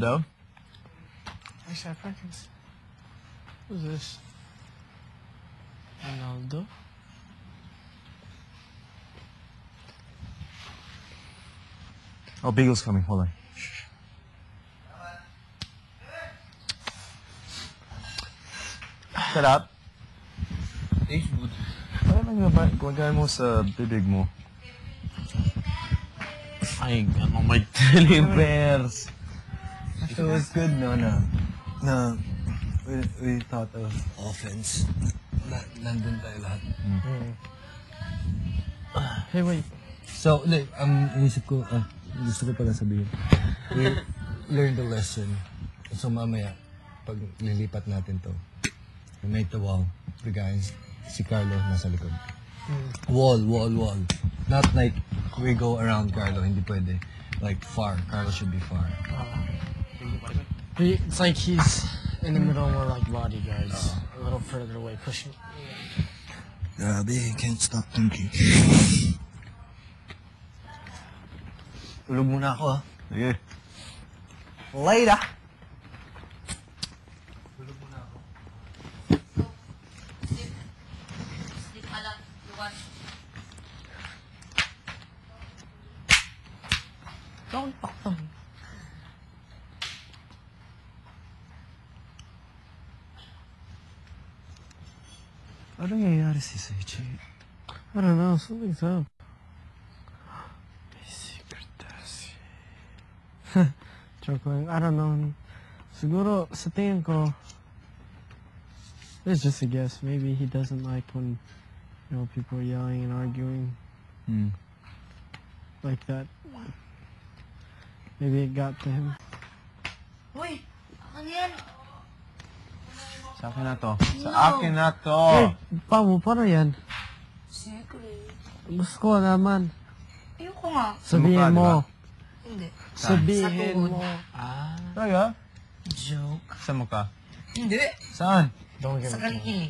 Though? Actually, I reckon. Who's this? Ronaldo? Oh, Beagle's coming. Hold on. Shut up. It's good. Ano gagawin mo sa bibig mo? Ay, ano may delivers. So it's good, no? We thought of offense. Nandun tayo lahat. Hey, wait. So, inisip ko, gusto ko pala sabihin. We learned the lesson. So mamaya, pag lilipat natin to, we make the wall. The guys, si Carlo nasa likod. Wall. Not like we go around Carlo, hindi pwede. Like far, Carlo should be far. It's like he's in the middle, we're like bodyguards. A little further away, pushing. Grabe, can't stop thinking. Tulog muna ako, ha? Sige. Later! Tulog muna ako. Sleep pala, luwan. Don't talk to me. Ano nangyayari si Seichi? I don't know, something's up. May secret task. Joke lang, I don't know. Siguro, sa tingin ko, it's just a guess. Maybe he doesn't like when, people are yelling and arguing like that. Maybe it got to him. Uy, ano yan? Sa akin na to. Sa No. akin na to! Hey, paano yan? Secret. Gusto ko naman. Ayoko nga. Sabihin Mukha, mo. Hindi. Sabihin Sa tuhod. mo. Talaga? Joke. Sa mukha? Hindi. Saan? Don't give Sa it to me. kalikili.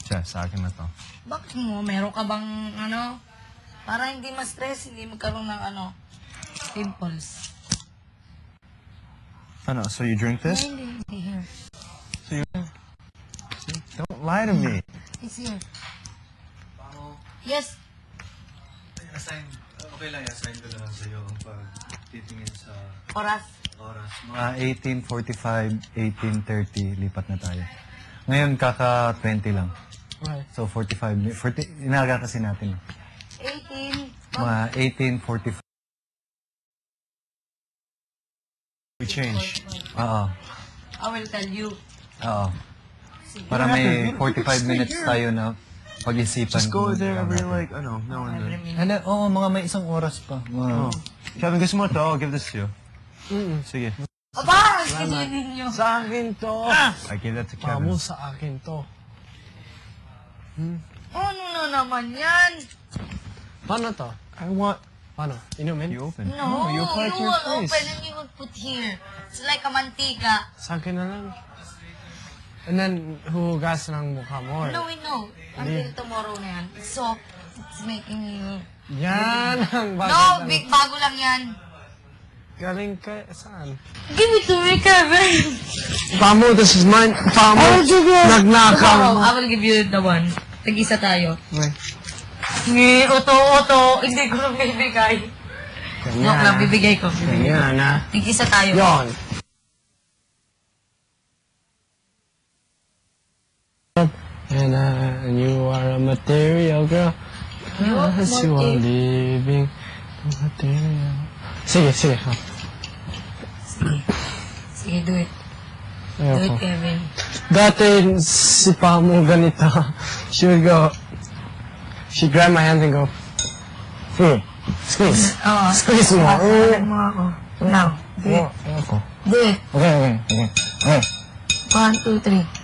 Siya, sa akin na to. Bakit mo? Meron ka bang para hindi ma-stress, hindi magkaroon ng pimples. Ano, so you drink this? Hindi here. So you... Don't lie to me. It's here. Yes. Okay lang, assign ko na lang sa'yo ang pagtitingin sa Oras. oras. Mga 18:45, 18:30, lipat na tayo. Ngayon, kaka-20 lang. Right. So, 45 minutes. Inaga kasi natin. 18. Mga 18:45. We change. Oo. I will tell you. Oo. Para may 45 minutes tayo na pag-isipan. Just go there every now and Every then. minute. Oo, mga may isang oras pa. Kevin, gusto mo to? I'll give this to you. Sige. Aba! Sige ninyo. Sa akin to. I give that to Kevin. Paano sa akin to? Ano na naman yan? Paano to? I want... Paano? Inumin? You open. No, you apply you to your will face. open and you will put here. It's like a mantika. Sa akin na lang. And then, huhugas ng mukha mo. No, we know. Until tomorrow na yan. It's soft. It's making you... Yan ang bagay. No, big bago lang yan. Galing ka, saan? Give it to me, Kevin. Pamo, this is mine. Pamo, nagnakaw. Tomorrow, I will give you the one. Tag-isa tayo. Wait. Oto. Hindi ko na bibigay. Joke lang, bibigay ko. Yan na. Tag-isa tayo. Yon. And you are a material girl. Yes, you are living material. Sige. Ha. Sige, do it. Do Ayoko. it, Kevin. Dati, si Pamo ganito. She would go, she'd grab my hand and go, squeeze. Squeeze mo. Mo ako. Now, do it. Ayoko. Do it. Okay. 1, 2, 3.